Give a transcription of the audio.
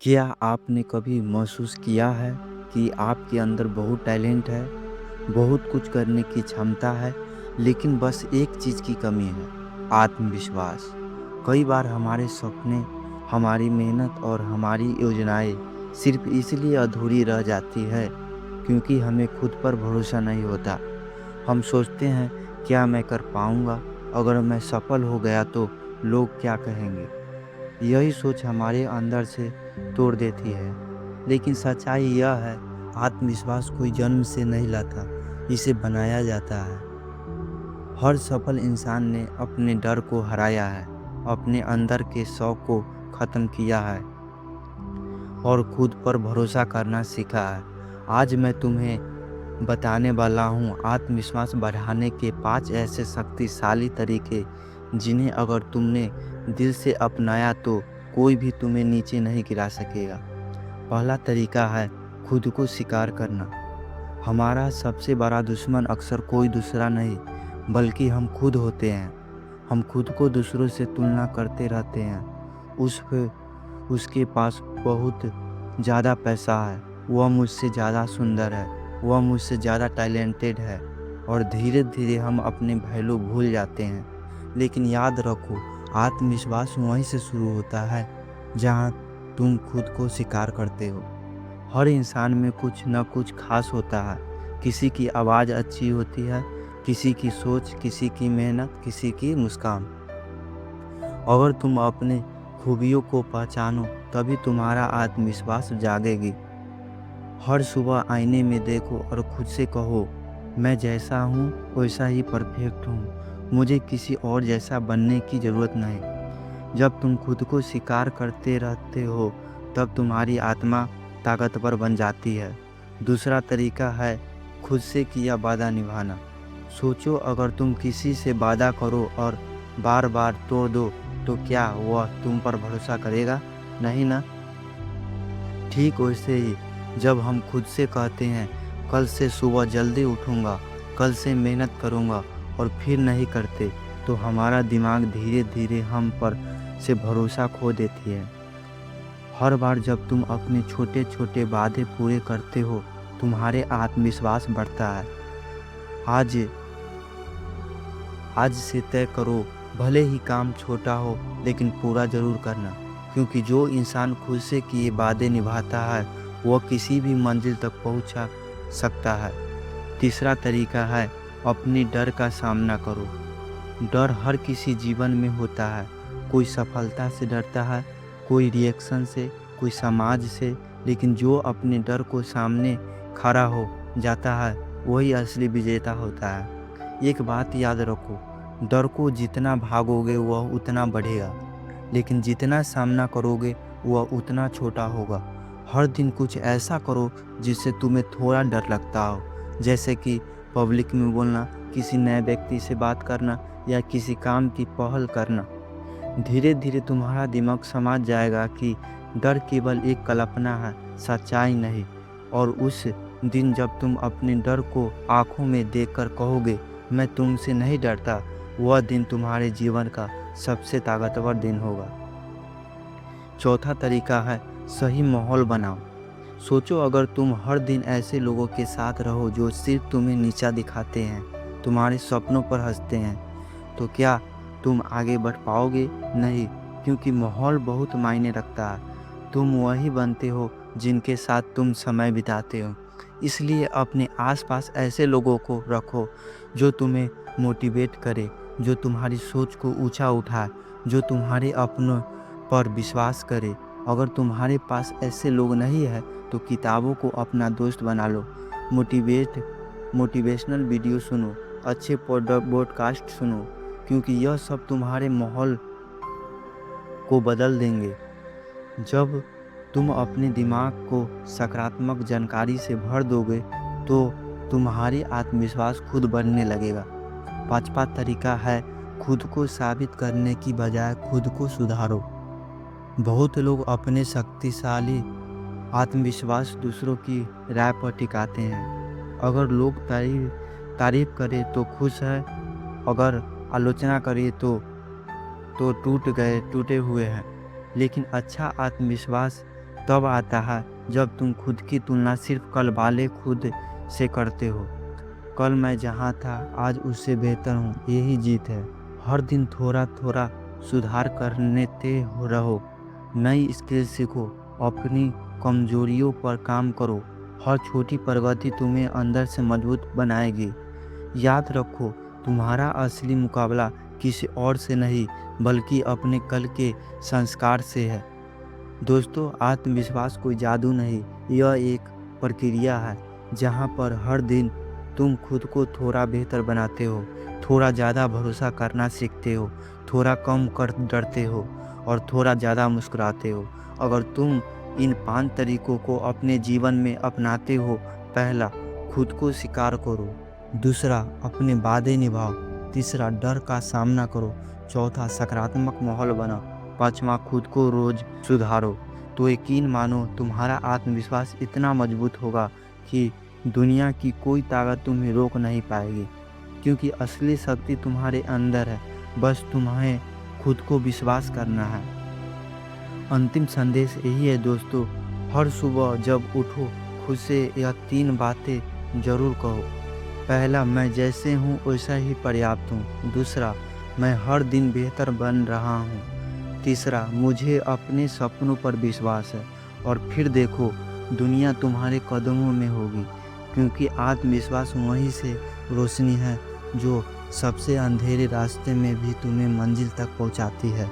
क्या आपने कभी महसूस किया है कि आपके अंदर बहुत टैलेंट है, बहुत कुछ करने की क्षमता है, लेकिन बस एक चीज़ की कमी है, आत्मविश्वास। कई बार हमारे सपने, हमारी मेहनत और हमारी योजनाएं सिर्फ इसलिए अधूरी रह जाती है क्योंकि हमें खुद पर भरोसा नहीं होता। हम सोचते हैं, क्या मैं कर पाऊंगा? अगर मैं सफल हो गया तो लोग क्या कहेंगे? यही सोच हमारे अंदर से तोड़ देती है। लेकिन सच्चाई यह है, आत्मविश्वास कोई जन्म से नहीं लाता, इसे बनाया जाता है। हर सफल इंसान ने अपने डर को हराया है, अपने अंदर के शौक को खत्म किया है और खुद पर भरोसा करना सीखा है। आज मैं तुम्हें बताने वाला हूँ आत्मविश्वास बढ़ाने के 5 ऐसे शक्तिशाली तरीके, जिन्हें अगर तुमने दिल से अपनाया तो कोई भी तुम्हें नीचे नहीं गिरा सकेगा। पहला तरीका है खुद को स्वीकार करना। हमारा सबसे बड़ा दुश्मन अक्सर कोई दूसरा नहीं, बल्कि हम खुद होते हैं। हम खुद को दूसरों से तुलना करते रहते हैं। उसके पास बहुत ज़्यादा पैसा है, वह मुझसे ज़्यादा सुंदर है, वह मुझसे ज़्यादा टैलेंटेड है, और धीरे धीरे हम अपने वैल्यू भूल जाते हैं। लेकिन याद रखो, आत्मविश्वास वहीं से शुरू होता है जहाँ तुम खुद को स्वीकार करते हो। हर इंसान में कुछ न कुछ खास होता है। किसी की आवाज़ अच्छी होती है, किसी की सोच, किसी की मेहनत, किसी की मुस्कान। अगर तुम अपने खूबियों को पहचानो तभी तुम्हारा आत्मविश्वास जागेगी। हर सुबह आईने में देखो और खुद से कहो, मैं जैसा हूँ वैसा ही परफेक्ट हूँ, मुझे किसी और जैसा बनने की ज़रूरत नहीं। जब तुम खुद को स्वीकार करते रहते हो तब तुम्हारी आत्मा ताकतवर बन जाती है। दूसरा तरीका है खुद से किया वादा निभाना। सोचो, अगर तुम किसी से वादा करो और बार बार तोड़ दो तो क्या वह तुम पर भरोसा करेगा? नहीं ना। ठीक वैसे ही, जब हम खुद से कहते हैं कल से सुबह जल्दी उठूंगा, कल से मेहनत करूंगा, और फिर नहीं करते, तो हमारा दिमाग धीरे धीरे हम पर से भरोसा खो देती है। हर बार जब तुम अपने छोटे छोटे वादे पूरे करते हो, तुम्हारे आत्मविश्वास बढ़ता है। आज आज से तय करो, भले ही काम छोटा हो लेकिन पूरा ज़रूर करना, क्योंकि जो इंसान खुद से किए वादे निभाता है वह किसी भी मंजिल तक पहुंच सकता है। तीसरा तरीका है अपनी डर का सामना करो। डर हर किसी जीवन में होता है। कोई सफलता से डरता है, कोई रिएक्शन से, कोई समाज से, लेकिन जो अपने डर को सामने खड़ा हो जाता है वही असली विजेता होता है। एक बात याद रखो, डर को जितना भागोगे वह उतना बढ़ेगा, लेकिन जितना सामना करोगे वह उतना छोटा होगा। हर दिन कुछ ऐसा करो जिससे तुम्हें थोड़ा डर लगता हो, जैसे कि पब्लिक में बोलना, किसी नए व्यक्ति से बात करना, या किसी काम की पहल करना। धीरे धीरे तुम्हारा दिमाग समझ जाएगा कि डर केवल एक कल्पना है, सच्चाई नहीं। और उस दिन जब तुम अपने डर को आंखों में देखकर कहोगे, मैं तुमसे नहीं डरता, वह दिन तुम्हारे जीवन का सबसे ताकतवर दिन होगा। चौथा तरीका है सही माहौल बनाओ। सोचो, अगर तुम हर दिन ऐसे लोगों के साथ रहो जो सिर्फ तुम्हें नीचा दिखाते हैं, तुम्हारे सपनों पर हंसते हैं, तो क्या तुम आगे बढ़ पाओगे? नहीं, क्योंकि माहौल बहुत मायने रखता है। तुम वही बनते हो जिनके साथ तुम समय बिताते हो। इसलिए अपने आसपास ऐसे लोगों को रखो जो तुम्हें मोटिवेट करे, जो तुम्हारी सोच को ऊंचा उठाए, जो तुम्हारे अपनों पर विश्वास करे। अगर तुम्हारे पास ऐसे लोग नहीं है तो किताबों को अपना दोस्त बना लो। मोटिवेशनल वीडियो सुनो, अच्छे पॉडकास्ट सुनो, क्योंकि यह सब तुम्हारे माहौल को बदल देंगे। जब तुम अपने दिमाग को सकारात्मक जानकारी से भर दोगे तो तुम्हारी आत्मविश्वास खुद बढ़ने लगेगा। पांचवा तरीका है खुद को साबित करने की बजाय खुद को सुधारो। बहुत लोग अपने शक्तिशाली आत्मविश्वास दूसरों की राय पर टिकाते हैं। अगर लोग तारीफ करें तो खुश है, अगर आलोचना करें तो टूटे हुए हैं। लेकिन अच्छा आत्मविश्वास तब आता है जब तुम खुद की तुलना सिर्फ कल वाले खुद से करते हो। कल मैं जहाँ था आज उससे बेहतर हूँ, यही जीत है। हर दिन थोड़ा थोड़ा सुधार करते हो रहो, नई स्किल सीखो, अपनी कमजोरियों पर काम करो। हर छोटी प्रगति तुम्हें अंदर से मजबूत बनाएगी। याद रखो, तुम्हारा असली मुकाबला किसी और से नहीं बल्कि अपने कल के संस्कार से है। दोस्तों, आत्मविश्वास कोई जादू नहीं, यह एक प्रक्रिया है जहाँ पर हर दिन तुम खुद को थोड़ा बेहतर बनाते हो, थोड़ा ज़्यादा भरोसा करना सीखते हो, थोड़ा कम कर डरते हो और थोड़ा ज़्यादा मुस्कुराते हो। अगर तुम इन 5 तरीकों को अपने जीवन में अपनाते हो, पहला, खुद को स्वीकार करो। दूसरा, अपने वादे निभाओ। तीसरा, डर का सामना करो। चौथा, सकारात्मक माहौल बनाओ। पाँचवा, खुद को रोज सुधारो। तो यकीन मानो, तुम्हारा आत्मविश्वास इतना मजबूत होगा कि दुनिया की कोई ताकत तुम्हें रोक नहीं पाएगी, क्योंकि असली शक्ति तुम्हारे अंदर है। बस तुम्हें खुद को विश्वास करना है। अंतिम संदेश यही है दोस्तों, हर सुबह जब उठो, खुद से यह 3 बातें जरूर कहो। पहला, मैं जैसे हूँ वैसा ही पर्याप्त हूँ। दूसरा, मैं हर दिन बेहतर बन रहा हूँ। तीसरा, मुझे अपने सपनों पर विश्वास है। और फिर देखो, दुनिया तुम्हारे कदमों में होगी, क्योंकि आत्मविश्वास वहीं से रोशनी है जो सबसे अंधेरे रास्ते में भी तुम्हें मंजिल तक पहुँचाती है।